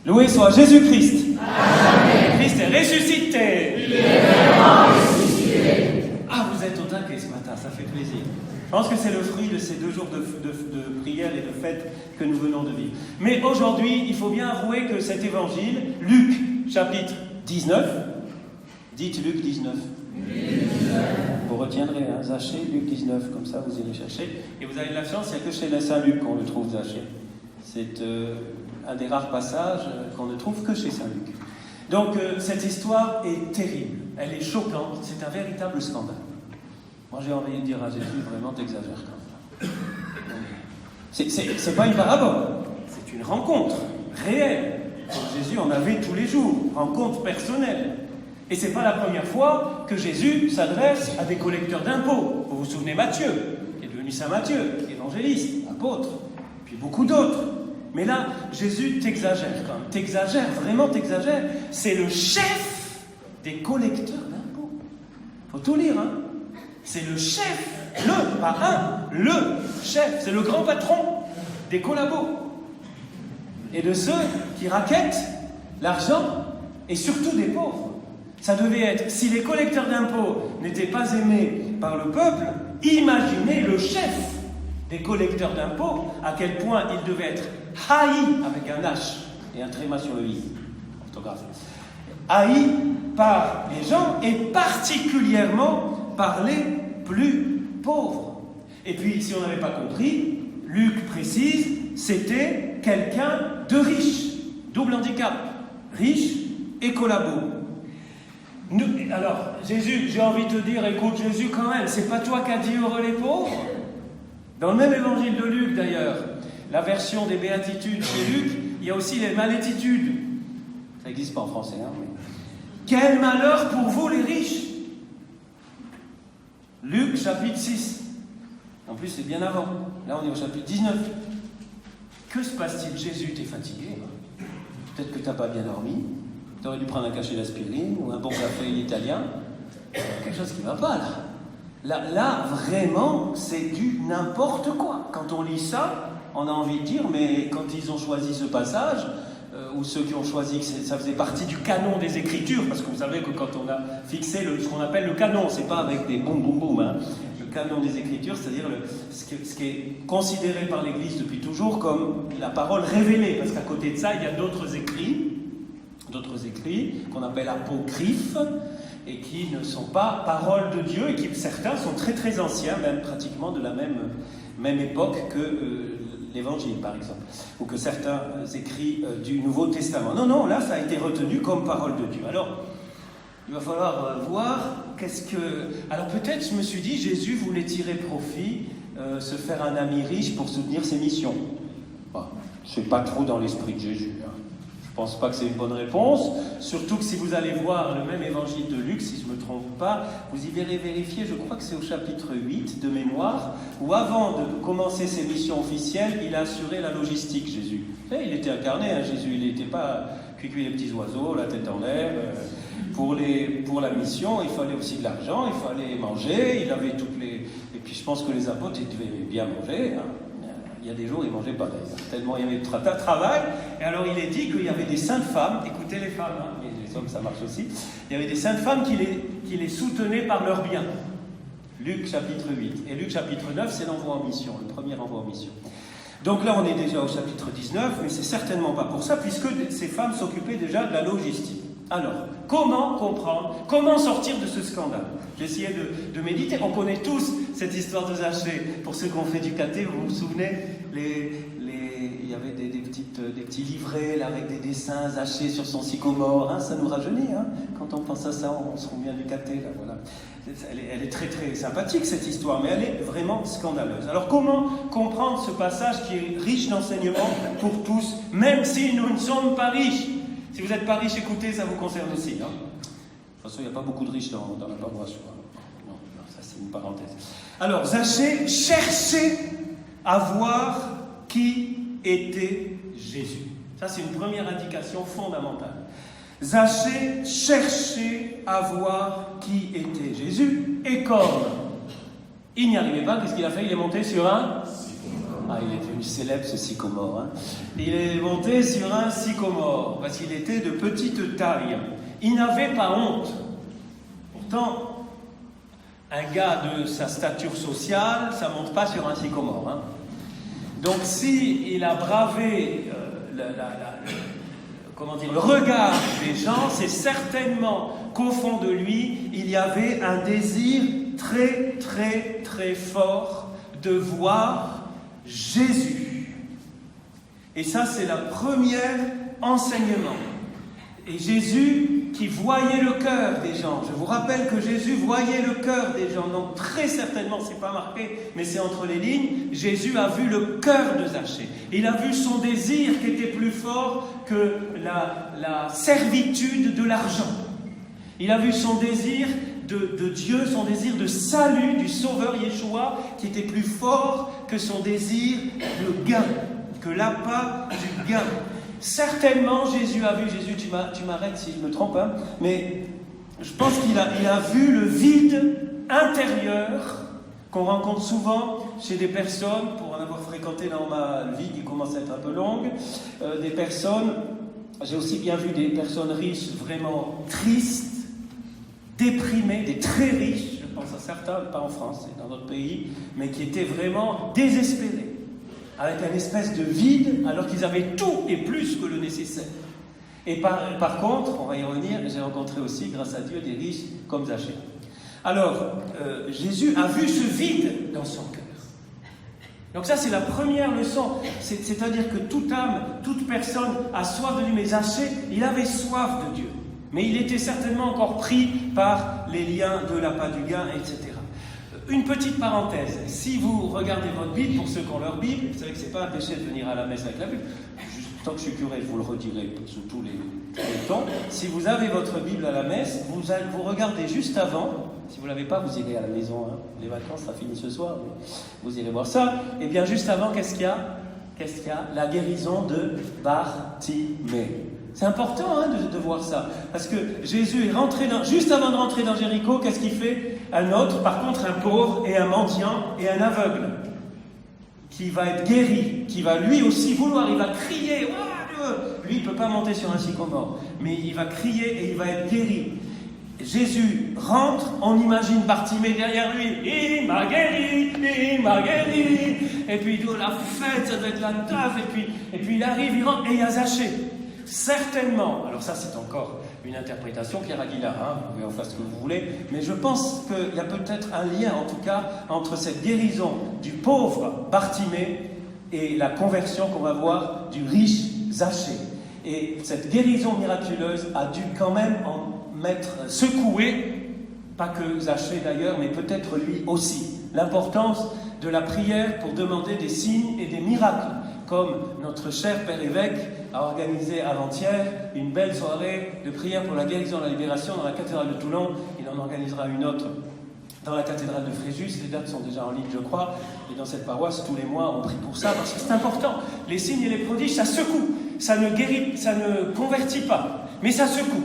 Loué soit Jésus-Christ. Amen. Christ est ressuscité. Il est vraiment ressuscité. Ah, vous êtes au taquet ce matin, ça fait plaisir. Je pense que c'est le fruit de ces 2 jours de prière et de fête que nous venons de vivre. Mais aujourd'hui, il faut bien avouer que cet évangile, Luc, chapitre 19, dites Luc 19. Vous retiendrez, Zachée, Luc 19, comme ça vous irez chercher. Et vous avez de la chance, il n'y a que chez Saint-Luc qu'on le trouve, Zachée. C'est un des rares passages qu'on ne trouve que chez Saint-Luc. Donc cette histoire est terrible, elle est choquante, c'est un véritable scandale. Moi j'ai envie de dire à Jésus, vraiment t'exagères quand même. C'est pas une parabole, c'est une rencontre réelle. Jésus en avait tous les jours, rencontre personnelle. Et c'est pas la première fois que Jésus s'adresse à des collecteurs d'impôts. Vous vous souvenez Matthieu, qui est devenu Saint Matthieu, évangéliste, apôtre, puis beaucoup d'autres. Mais là, Jésus t'exagère quand même. T'exagères, vraiment t'exagères. C'est le chef des collecteurs d'impôts. Faut tout lire, hein. C'est le chef, le chef. C'est le grand patron des collabos. Et de ceux qui raquettent l'argent, et surtout des pauvres. Ça devait être, si les collecteurs d'impôts n'étaient pas aimés par le peuple, imaginez le chef des collecteurs d'impôts, à quel point il devait être haï, avec un H et un tréma sur le i, orthographe, haï par les gens et particulièrement par les plus pauvres. Et puis, si on n'avait pas compris, Luc précise, c'était quelqu'un de riche, double handicap, riche et collabo. Alors, Jésus, j'ai envie de te dire, écoute Jésus quand même, c'est pas toi qui as dit heureux les pauvres? Dans le même évangile de Luc d'ailleurs, la version des béatitudes chez Luc, il y a aussi les malétitudes. Ça n'existe pas en français, hein, mais... Quel malheur pour vous les riches! Luc chapitre 6. En plus, c'est bien avant. Là, on est au chapitre 19. Que se passe-t-il? Jésus, t'es fatigué. Peut-être que t'as pas bien dormi. T'aurais dû prendre un cachet d'aspirine ou un bon café italien. Quelque chose qui ne va pas, là. Là, vraiment, c'est du n'importe quoi. Quand on lit ça, on a envie de dire, mais quand ils ont choisi ce passage, ou ceux qui ont choisi que ça faisait partie du canon des Écritures, parce que vous savez que quand on a fixé ce qu'on appelle le canon, c'est pas avec des boum boum boum, hein. Le canon des Écritures, c'est-à-dire ce qui est considéré par l'Église depuis toujours comme la parole révélée, parce qu'à côté de ça, il y a d'autres écrits qu'on appelle apocryphes, et qui ne sont pas paroles de Dieu, et qui certains sont très très anciens, même pratiquement de la même époque que l'Évangile, par exemple, ou que certains écrits du Nouveau Testament. Non, là, ça a été retenu comme parole de Dieu. Alors, il va falloir voir Alors peut-être, je me suis dit, Jésus voulait tirer profit, se faire un ami riche pour soutenir ses missions. Bon, c'est pas trop dans l'esprit de Jésus, hein. Je ne pense pas que c'est une bonne réponse, surtout que si vous allez voir le même évangile de Luc, si je ne me trompe pas, vous y verrez vérifier, je crois que c'est au chapitre 8 de mémoire, où avant de commencer ses missions officielles, il a assuré la logistique, Jésus. Et il était incarné, hein, Jésus, il n'était pas cuicui les petits oiseaux, la tête en l'air. Pour la mission, il fallait aussi de l'argent, il fallait manger, il avait toutes les... Et puis je pense que les apôtres, ils devaient bien manger, hein. Il y a des jours, ils ne mangeaient pas d'ailleurs, tellement il y avait de travail. Et alors, il est dit qu'il y avait des saintes femmes, écoutez les femmes, hein, mais les hommes, ça marche aussi, il y avait des saintes femmes qui les soutenaient par leurs biens. Luc chapitre 8. Et Luc chapitre 9, c'est l'envoi en mission, le premier envoi en mission. Donc là, on est déjà au chapitre 19, mais c'est certainement pas pour ça, puisque ces femmes s'occupaient déjà de la logistique. Alors, comment comprendre, comment sortir de ce scandale? J'essayais de méditer. On connaît tous cette histoire de Zachée. Pour ceux qui ont fait du caté, vous vous souvenez, il y avait des petits livrets là, avec des dessins, Zachée sur son sycomore. Hein, ça nous rajeunit. Hein. Quand on pense à ça, on se souvient du caté. Là, voilà. Elle est très très sympathique cette histoire, mais elle est vraiment scandaleuse. Alors comment comprendre ce passage qui est riche d'enseignements pour tous, même si nous ne sommes pas riches? Si vous n'êtes pas riche, écoutez, ça vous concerne aussi. Hein. De toute façon, il n'y a pas beaucoup de riches dans la paroisse. Non, ça c'est une parenthèse. Alors, Zachée cherchait à voir qui était Jésus. Ça, c'est une première indication fondamentale. Zachée cherchait à voir qui était Jésus. Et comme il n'y arrivait pas, qu'est-ce qu'il a fait? Il est monté sur un Ah, il est devenu célèbre ce sycomore. Hein. Il est monté sur un sycomore parce qu'il était de petite taille. Il n'avait pas honte. Pourtant, un gars de sa stature sociale, ça ne monte pas sur un sycomore. Hein. Donc, s'il a bravé le regard des gens, c'est certainement qu'au fond de lui, il y avait un désir très, très, très fort de voir Jésus. Et ça, c'est le premier enseignement. Et Jésus qui voyait le cœur des gens. Je vous rappelle que Jésus voyait le cœur des gens. Donc très certainement, c'est pas marqué, mais c'est entre les lignes, Jésus a vu le cœur de Zachée. Il a vu son désir qui était plus fort que la servitude de l'argent. Il a vu son désir de Dieu, son désir de salut du Sauveur Yeshua, qui était plus fort que son désir de gain, que l'appât du gain. Certainement, Jésus, tu m'arrêtes si je me trompe, hein, mais je pense qu'il a vu le vide intérieur qu'on rencontre souvent chez des personnes, pour en avoir fréquenté dans ma vie qui commence à être un peu longue, des personnes, j'ai aussi bien vu des personnes riches vraiment tristes, déprimés, des très riches, je pense à certains, pas en France, c'est dans d'autres pays, mais qui étaient vraiment désespérés, avec une espèce de vide, alors qu'ils avaient tout et plus que le nécessaire. Et par contre, on va y revenir, j'ai rencontré aussi, grâce à Dieu, des riches comme Zachée. Alors, Jésus a vu ce vide dans son cœur. Donc ça, c'est la première leçon. C'est-à-dire que toute âme, toute personne a soif de Dieu. Mais Zachée, il avait soif de Dieu. Mais il était certainement encore pris par les liens de l'appât du gain, etc. Une petite parenthèse. Si vous regardez votre Bible, pour ceux qui ont leur Bible, vous savez que ce n'est pas un péché de venir à la messe avec la Bible. Tant que je suis curé, je vous le redirai sous tous les temps. Si vous avez votre Bible à la messe, vous regardez juste avant. Si vous ne l'avez pas, vous irez à la maison. Hein. Les vacances, ça finit ce soir. Mais vous irez voir ça. Et bien, juste avant, qu'est-ce qu'il y a ? La guérison de Bartimée. C'est important de voir ça. Parce que Jésus est rentré juste avant de rentrer dans Jéricho, qu'est-ce qu'il fait ? Un autre, par contre, un pauvre et un mendiant et un aveugle, qui va être guéri, qui va lui aussi vouloir, il va crier. Lui, il ne peut pas monter sur un sycomore, mais il va crier et il va être guéri. Jésus rentre, on imagine Bartimée derrière lui, il m'a guéri, et puis la fête, ça doit être la taf, et puis il arrive, il rentre, et il y a Zachée. Certainement, alors ça c'est encore une interprétation, Pierre Aguilar, vous pouvez en faire ce que vous voulez, mais je pense qu'il y a peut-être un lien en tout cas entre cette guérison du pauvre Bartimée et la conversion qu'on va voir du riche Zachée. Et cette guérison miraculeuse a dû quand même en secouer, pas que Zachée d'ailleurs, mais peut-être lui aussi. L'importance de la prière pour demander des signes et des miracles, comme notre cher Père évêque a organisé avant-hier une belle soirée de prière pour la guérison et la libération dans la cathédrale de Toulon. Il en organisera une autre dans la cathédrale de Fréjus. Les dates sont déjà en ligne, je crois. Et dans cette paroisse, tous les mois, on prie pour ça, parce que c'est important. Les signes et les prodiges, ça secoue. Ça ne guérit, ça ne convertit pas, mais ça secoue.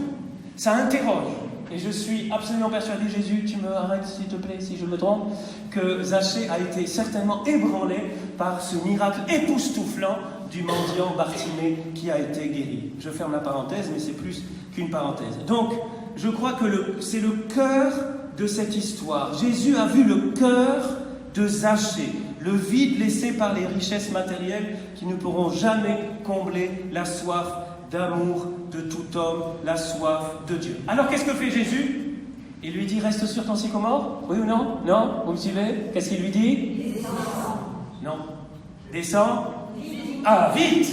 Ça interroge. Et je suis absolument persuadé, Jésus, tu me arrêtes s'il te plaît, si je me trompe, que Zachée a été certainement ébranlé par ce miracle époustouflant du mendiant Bartimée qui a été guéri. Je ferme la parenthèse, mais c'est plus qu'une parenthèse. Donc, je crois que c'est le cœur de cette histoire. Jésus a vu le cœur de Zachée, le vide laissé par les richesses matérielles qui ne pourront jamais combler la soif d'amour de tout homme, la soif de Dieu. Alors qu'est-ce que fait Jésus ? Il lui dit, reste sur ton sycomore ? Oui ou non ? Non ? Vous me suivez ? Qu'est-ce qu'il lui dit ? Descends. Non. Descends. Ah, vite !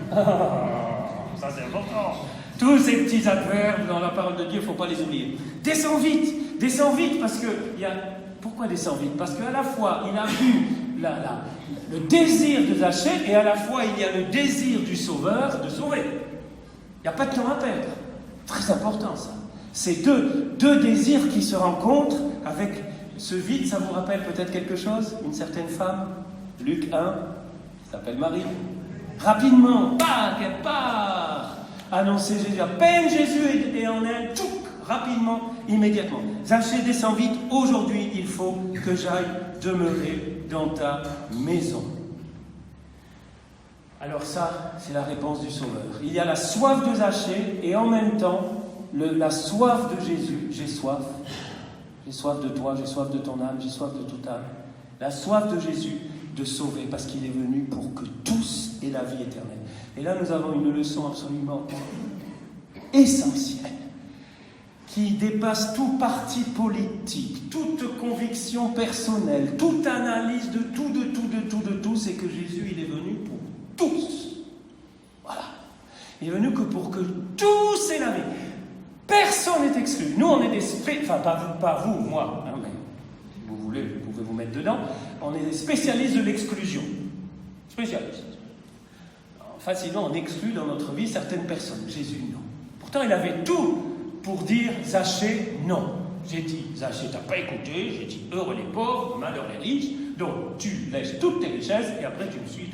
Ça c'est important. Tous ces petits adverbes dans la parole de Dieu, il ne faut pas les oublier. Descends vite, parce que pourquoi descends vite ? Parce qu'à la fois, il a vu le désir de Zachée, et à la fois, il y a le désir du Sauveur de sauver. Il n'y a pas de temps à perdre. Très important, ça. C'est deux désirs qui se rencontrent avec ce vide. Ça vous rappelle peut-être quelque chose ? Une certaine femme, Luc 1, qui s'appelle Marie. Rapidement, elle part annoncer Jésus. À peine Jésus est en elle, rapidement, immédiatement. Zachée, descends vite. Aujourd'hui, il faut que j'aille demeurer dans ta maison. Alors ça, c'est la réponse du Sauveur. Il y a la soif de Zachée et en même temps, la soif de Jésus. J'ai soif. J'ai soif de toi, j'ai soif de ton âme, j'ai soif de toute âme. La soif de Jésus de sauver parce qu'il est venu pour que tous aient la vie éternelle. Et là, nous avons une leçon absolument essentielle qui dépasse tout parti politique, toute conviction personnelle, toute analyse de tout, c'est que Jésus, il est venu pour tous. Voilà. Il est venu que pour que tous aient la vie. Personne n'est exclu. Nous, on est des enfin, pas vous, moi, hein, mais si vous voulez, vous pouvez vous mettre dedans. On est des spécialistes de l'exclusion. Spécialistes. Alors, facilement, on exclut dans notre vie certaines personnes. Jésus, non. Pourtant, il avait tout pour dire Zachée, non. J'ai dit, Zachée, t'as pas écouté. J'ai dit, heureux les pauvres, malheur les riches. Donc, tu laisses toutes tes richesses et après, tu me suis.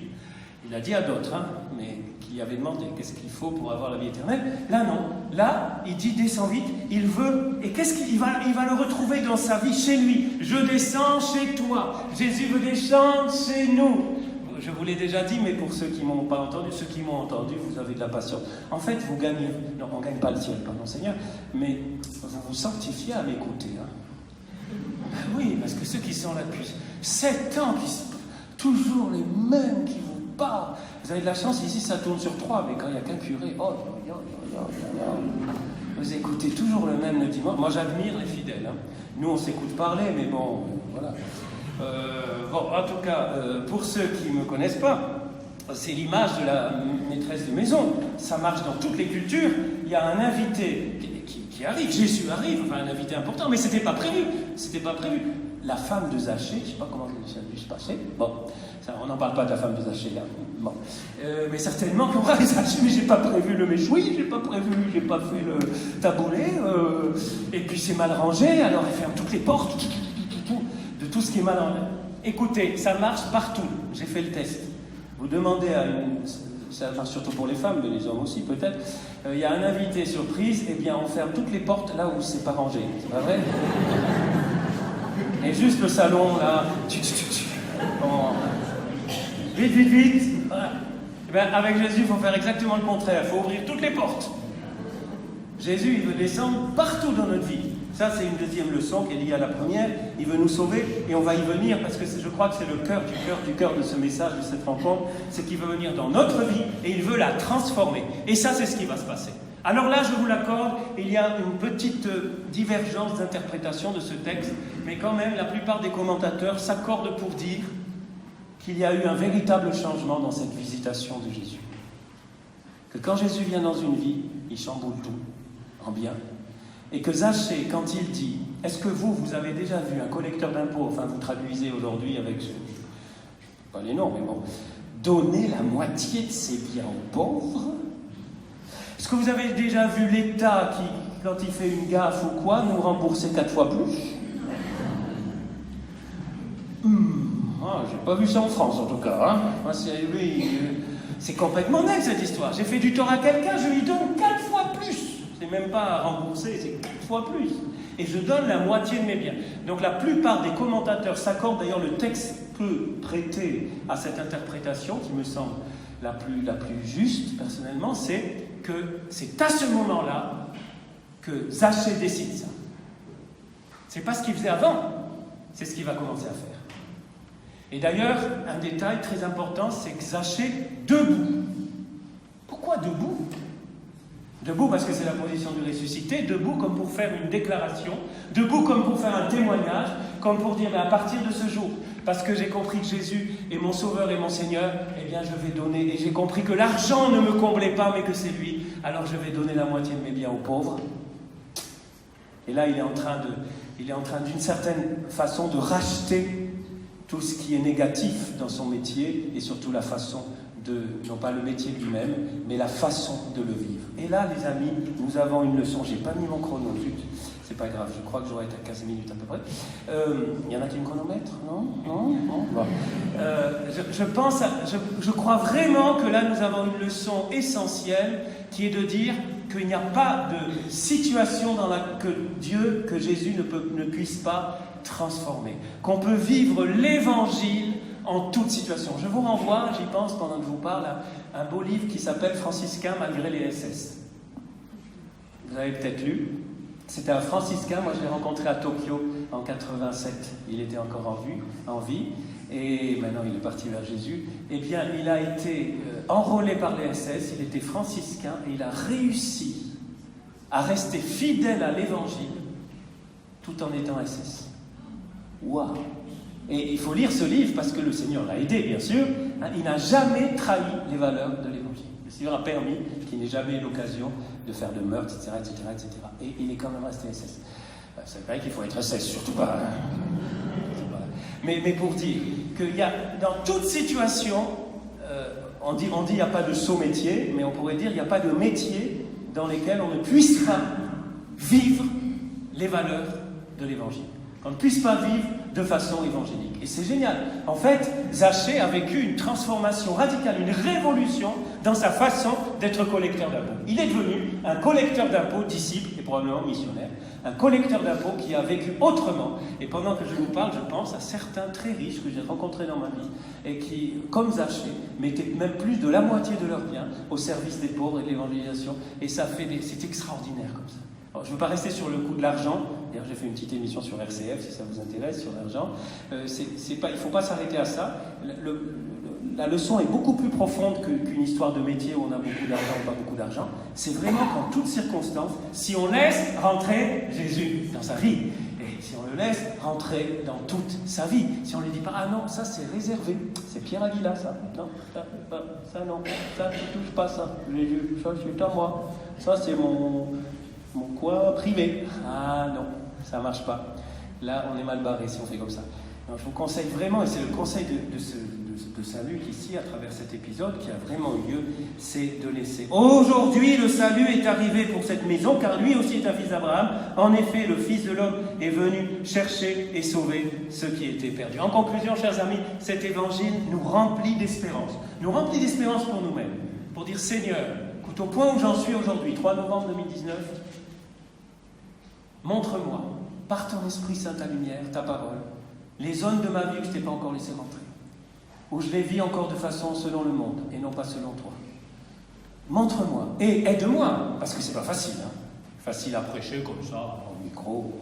Il a dit à d'autres, hein, mais qui avait demandé qu'est-ce qu'il faut pour avoir la vie éternelle. Là, non. Là, il dit descends vite. Il veut. Et qu'est-ce qu'il va le retrouver dans sa vie chez lui. Je descends chez toi. Jésus veut descendre chez nous. Je vous l'ai déjà dit, mais pour ceux qui m'ont pas entendu, ceux qui m'ont entendu, vous avez de la patience. En fait, vous gagnez. Non, on ne gagne pas le ciel, pardon Seigneur, mais vous vous sanctifiez à m'écouter. Hein. Oui, parce que ceux qui sont là depuis 7 ans, qui sont toujours les mêmes qui vous parlent. Vous avez de la chance, ici ça tourne sur 3, mais quand il n'y a qu'un curé, vous écoutez toujours le même le dimanche. Moi j'admire les fidèles. Hein. Nous on s'écoute parler, mais bon, voilà. En tout cas, pour ceux qui ne me connaissent pas, c'est l'image de la maîtresse de maison. Ça marche dans toutes les cultures. Il y a un invité qui arrive, Jésus arrive, enfin un invité important, mais c'était pas prévu. La femme de Zachée, je ne sais pas comment ça a dû se passer. Bon, ça, on n'en parle pas de la femme de Zachée là. Bon. Mais certainement qu'on va les Zachée, mais j'ai pas prévu le méchoui, j'ai pas fait le taboulet, et puis c'est mal rangé, alors elle ferme toutes les portes, de tout ce qui est mal rangé. Écoutez, ça marche partout, j'ai fait le test. Vous demandez à ça marche surtout pour les femmes, mais les hommes aussi peut-être, il y a un invité surprise, eh bien on ferme toutes les portes là où c'est pas rangé, c'est pas vrai? Et juste le salon, là, vite, voilà. Et bien, avec Jésus, il faut faire exactement le contraire, il faut ouvrir toutes les portes. Jésus, il veut descendre partout dans notre vie. Ça, c'est une deuxième leçon qui est liée à la première. Il veut nous sauver, et on va y venir, parce que je crois que c'est le cœur du cœur de ce message, de cette rencontre, c'est qu'il veut venir dans notre vie, et il veut la transformer. Et ça, c'est ce qui va se passer. Alors là, je vous l'accorde, il y a une petite divergence d'interprétation de ce texte, mais quand même, la plupart des commentateurs s'accordent pour dire qu'il y a eu un véritable changement dans cette visitation de Jésus. Que quand Jésus vient dans une vie, il chamboule tout, en bien. Et que Zachée, quand il dit, est-ce que vous avez déjà vu un collecteur d'impôts, enfin vous traduisez aujourd'hui avec, je ne sais pas les noms, mais bon, donner la moitié de ses biens aux pauvres? Est-ce que vous avez déjà vu l'État qui, quand il fait une gaffe ou quoi, nous rembourser 4 fois plus? J'ai pas vu ça en France en tout cas. Hein. Moi, c'est complètement net cette histoire. J'ai fait du tort à quelqu'un, je lui donne 4 fois plus. C'est même pas remboursé, c'est 4 fois plus. Et je donne la moitié de mes biens. Donc la plupart des commentateurs s'accordent, d'ailleurs le texte peut prêter à cette interprétation qui me semble la plus juste personnellement, c'est que c'est à ce moment-là que Zachée décide ça. C'est pas ce qu'il faisait avant, c'est ce qu'il va commencer à faire. Et d'ailleurs, un détail très important, c'est que Zachée debout. Pourquoi debout? Debout parce que c'est la position du ressuscité, debout comme pour faire une déclaration, debout comme pour faire un témoignage, comme pour dire, mais à partir de ce jour, parce que j'ai compris que Jésus est mon sauveur et mon Seigneur, eh bien je vais donner, et j'ai compris que l'argent ne me comblait pas, mais que c'est lui, alors je vais donner la moitié de mes biens aux pauvres. Et là, il est en train d'une certaine façon de racheter tout ce qui est négatif dans son métier, et surtout la façon non pas le métier lui-même, mais la façon de le vivre. Et là, les amis, nous avons une leçon. J'ai pas mis mon chrono, zut. C'est pas grave, je crois que j'aurai été à 15 minutes à peu près. Il y en a qui me chronomètrent? Non. Bon. Je crois vraiment que là, nous avons une leçon essentielle qui est de dire qu'il n'y a pas de situation dans que Jésus ne puisse pas transformer. Qu'on peut vivre l'évangile en toute situation. Je vous renvoie, j'y pense pendant que je vous parle, à un beau livre qui s'appelle « Franciscain malgré les SS ». Vous avez peut-être lu. C'était un franciscain, moi je l'ai rencontré à Tokyo en 87. Il était encore en vie, et maintenant il est parti vers Jésus. Eh bien, il a été enrôlé par les SS, il était franciscain, et il a réussi à rester fidèle à l'évangile tout en étant SS. Waouh! Et il faut lire ce livre parce que le Seigneur l'a aidé, bien sûr. Il n'a jamais trahi les valeurs de l'évangile. Le Seigneur a permis qu'il n'ait jamais eu l'occasion de faire de meurtre, etc., etc., etc. Et il est quand même resté SS. C'est vrai qu'il faut être SS, surtout pas. Mais pour dire qu'il y a, dans toute situation, on dit il n'y a pas de saut métier, mais on pourrait dire il n'y a pas de métier dans lesquels on ne puisse pas vivre les valeurs de l'évangile. Qu'on ne puisse pas vivre de façon évangélique. Et c'est génial. En fait, Zachée a vécu une transformation radicale, une révolution dans sa façon d'être collecteur d'impôts. Il est devenu un collecteur d'impôts, disciple et probablement missionnaire, un collecteur d'impôts qui a vécu autrement. Et pendant que je vous parle, je pense à certains très riches que j'ai rencontrés dans ma vie et qui, comme Zachée, mettaient même plus de la moitié de leurs biens au service des pauvres et de l'évangélisation. Et c'est extraordinaire comme ça. Alors, je ne veux pas rester sur le coup de l'argent. D'ailleurs, j'ai fait une petite émission sur RCF, si ça vous intéresse, sur l'argent. Il ne faut pas s'arrêter à ça. La leçon est beaucoup plus profonde qu'une histoire de métier où on a beaucoup d'argent ou pas beaucoup d'argent. C'est vraiment qu'en toutes circonstances, si on laisse rentrer Jésus dans sa vie, et si on le laisse rentrer dans toute sa vie, si on ne lui dit pas « Ah non, ça c'est réservé, c'est Pierre Aguilar ça, non, ça non, ça tu touches pas ça, Jésus, ça c'est à moi, ça c'est mon coin privé. Ah non, ça ne marche pas. Là, on est mal barré si on fait comme ça. Donc, je vous conseille vraiment, et c'est le conseil de Saint-Luc ici, à travers cet épisode, qui a vraiment eu lieu, c'est de laisser. Aujourd'hui, le salut est arrivé pour cette maison, car lui aussi est un fils d'Abraham. En effet, le Fils de l'homme est venu chercher et sauver ceux qui étaient perdus. En conclusion, chers amis, cet évangile nous remplit d'espérance. Nous remplit d'espérance pour nous-mêmes. Pour dire, Seigneur, écoute, au point où j'en suis aujourd'hui, 3 novembre 2019, montre-moi, par ton Esprit Saint, ta lumière, ta parole, les zones de ma vie que je ne t'ai pas encore laissé rentrer, où je les vis encore de façon selon le monde et non pas selon toi. Montre-moi et aide-moi, parce que c'est pas facile. Facile à prêcher comme ça, en micro.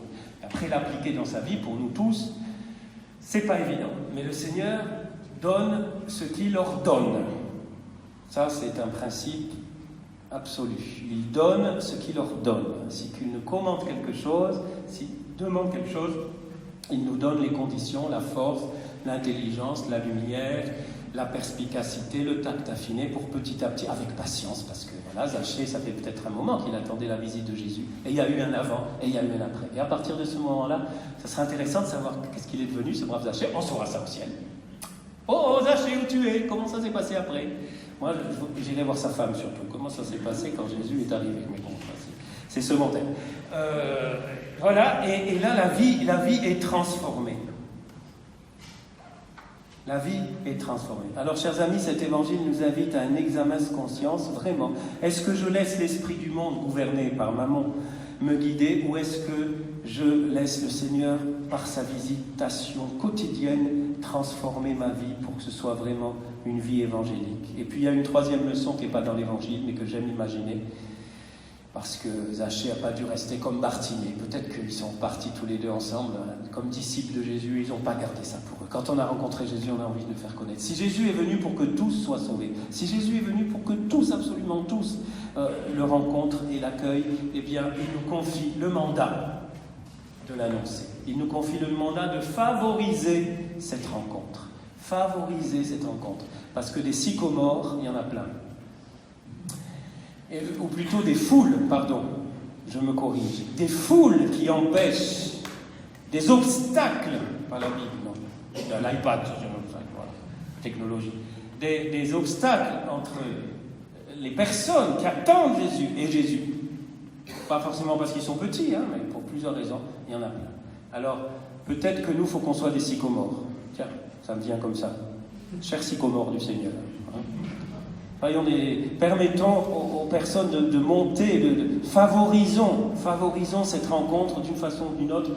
Après, l'appliquer dans sa vie, pour nous tous, c'est pas évident. Mais le Seigneur donne ce qu'il ordonne. Ça, c'est un principe absolu. Il donne ce qu'il ordonne. Si qu'il nous commande quelque chose, s'il demande quelque chose, il nous donne les conditions, la force, l'intelligence, la lumière, la perspicacité, le tact affiné pour petit à petit, avec patience, parce que voilà, Zachée, ça fait peut-être un moment qu'il attendait la visite de Jésus, et il y a eu un avant, et il y a eu un après. Et à partir de ce moment-là, ça sera intéressant de savoir qu'est-ce qu'il est devenu, ce brave Zachée. On saura ça au ciel. Oh, Zachée, où tu es? Comment ça s'est passé après? Moi, j'irai voir sa femme surtout. Comment ça s'est passé quand Jésus est arrivé? Mais bon, c'est secondaire. Voilà, et là, la vie est transformée. La vie est transformée. Alors, chers amis, cet évangile nous invite à un examen de conscience, vraiment. Est-ce que je laisse l'esprit du monde gouverné par maman me guider, ou est-ce que je laisse le Seigneur, par sa visitation quotidienne, transformer ma vie pour que ce soit vraiment une vie évangélique? Et puis il y a une troisième leçon qui n'est pas dans l'évangile, mais que j'aime imaginer, parce que Zachée n'a pas dû rester comme Bartimée. Peut-être qu'ils sont partis tous les deux ensemble, comme disciples de Jésus, ils n'ont pas gardé ça pour eux. Quand on a rencontré Jésus, on a envie de le faire connaître. Si Jésus est venu pour que tous soient sauvés, si Jésus est venu pour que tous, absolument tous, le rencontrent et l'accueillent, eh bien, il nous confie le mandat de l'annoncer. Il nous confie le mandat de favoriser cette rencontre. Favoriser cette rencontre. Parce que des sycomores, il y en a plein. Ou plutôt des foules, pardon, je me corrige, des foules qui empêchent, des obstacles, pas la Bible, non, l'iPad, c'est un obstacle, voilà, technologie, des obstacles entre les personnes qui attendent Jésus et Jésus. Pas forcément parce qu'ils sont petits, mais pour plusieurs raisons, il y en a plein. Alors, peut-être que nous, il faut qu'on soit des sycomores. Tiens, ça me vient comme ça. Cher sycomore du Seigneur. Permettons aux personnes de monter, favorisons cette rencontre d'une façon ou d'une autre,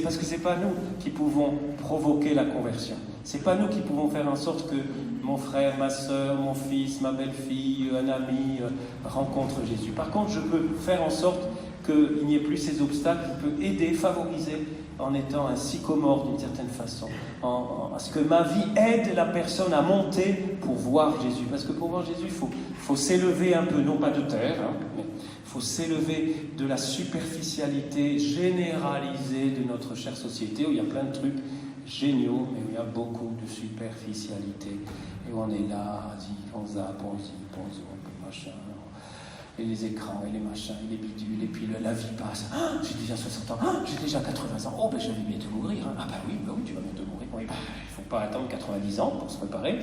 parce que c'est pas nous qui pouvons provoquer la conversion. C'est pas nous qui pouvons faire en sorte que mon frère, ma soeur, mon fils, ma belle-fille, un ami rencontre Jésus. Par contre, je peux faire en sorte qu'il n'y ait plus ces obstacles, je peux aider, favoriser en étant un sycomore d'une certaine façon, à ce que ma vie aide la personne à monter pour voir Jésus. Parce que pour voir Jésus, il faut s'élever un peu, non pas de terre, mais il faut s'élever de la superficialité généralisée de notre chère société, où il y a plein de trucs géniaux, mais où il y a beaucoup de superficialité, et où on est là, on zappe, on machin, et les écrans, et les machins, et les bidules, et puis la vie passe. Ah, j'ai déjà 60 ans, ah, j'ai déjà 80 ans, oh ben je vais bientôt mourir. Hein. Ah ben oui, tu vas bientôt mourir. Oui, ben, il ne faut pas attendre 90 ans pour se préparer.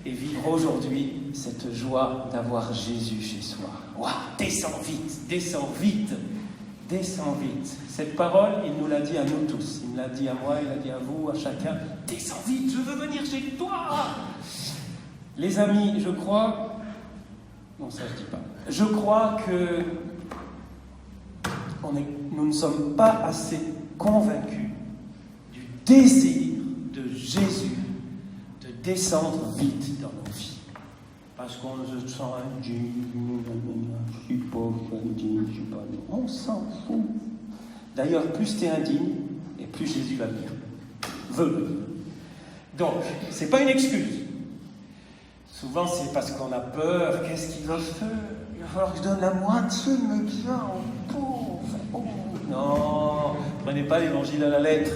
Et vivre aujourd'hui cette joie d'avoir Jésus chez soi. Waouh, descends vite. Cette parole, il nous l'a dit à nous tous. Il me l'a dit à moi, il l'a dit à vous, à chacun. Descends vite, je veux venir chez toi. Les amis, je crois... Non, ça je dis pas. Je crois que nous ne sommes pas assez convaincus du désir de Jésus de descendre vite dans nos vies. Parce qu'on se sent indigne, je suis pauvre, indigne, je suis pas... On s'en fout. D'ailleurs, plus tu es indigne, et plus Jésus va venir. Donc, c'est pas une excuse. Souvent, c'est parce qu'on a peur. Qu'est-ce qu'il va faire? Il va falloir que je donne la moitié de mes biens aux pauvres. Oh. Non, prenez pas l'évangile à la lettre.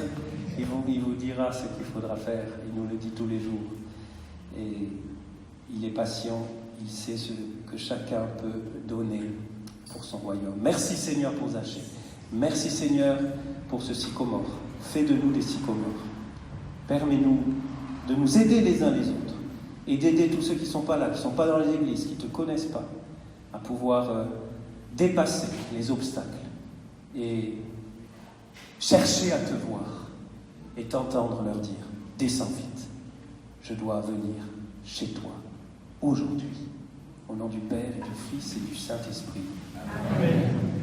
Il vous dira ce qu'il faudra faire. Il nous le dit tous les jours. Et il est patient. Il sait ce que chacun peut donner pour son royaume. Merci Seigneur pour Zachée. Merci Seigneur pour ce sycomore. Fais de nous des sycomores. Permets-nous de nous aider les uns les autres. Et d'aider tous ceux qui ne sont pas là, qui ne sont pas dans les églises, qui ne te connaissent pas, à pouvoir dépasser les obstacles et chercher à te voir et t'entendre leur dire « Descends vite, je dois venir chez toi aujourd'hui. » Au nom du Père et du Fils et du Saint-Esprit. Amen.